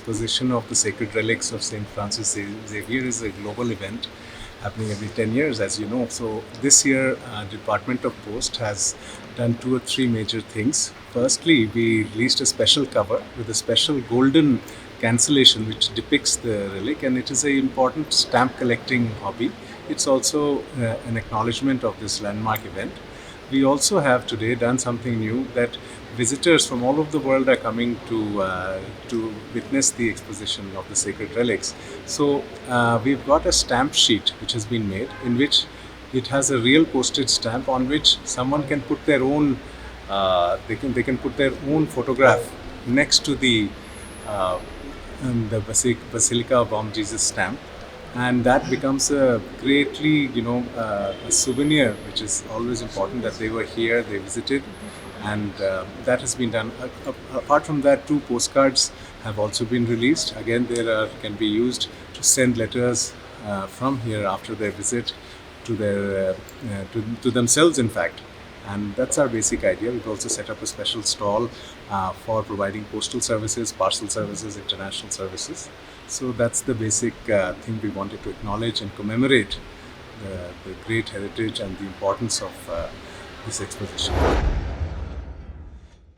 Exposition of the Sacred Relics of St. Francis Xavier is a global event happening every 10 years, as you know. So this year, Department of Post has done 2 or 3 major things. Firstly, we released a special cover with a special golden cancellation which depicts the relic, and it is an important stamp collecting hobby. It's also an acknowledgement of this landmark event. We also have today done something new, that visitors from all over the world are coming to witness the exposition of the sacred relics. So we've got a stamp sheet which has been made, in which it has a real postage stamp on which someone can put their own they can put their own photograph next to the Basilica of Bom Jesus stamp, and that becomes a greatly a souvenir, which is always important, that they were here, they visited, and that has been done. Apart from that, 2 postcards have also been released. Again, can be used to send letters from here after their visit to their to themselves, in fact. And that's our basic idea. We've also set up a special stall for providing postal services, parcel services, international services. So that's the basic thing we wanted to acknowledge and commemorate the great heritage and the importance of this exposition.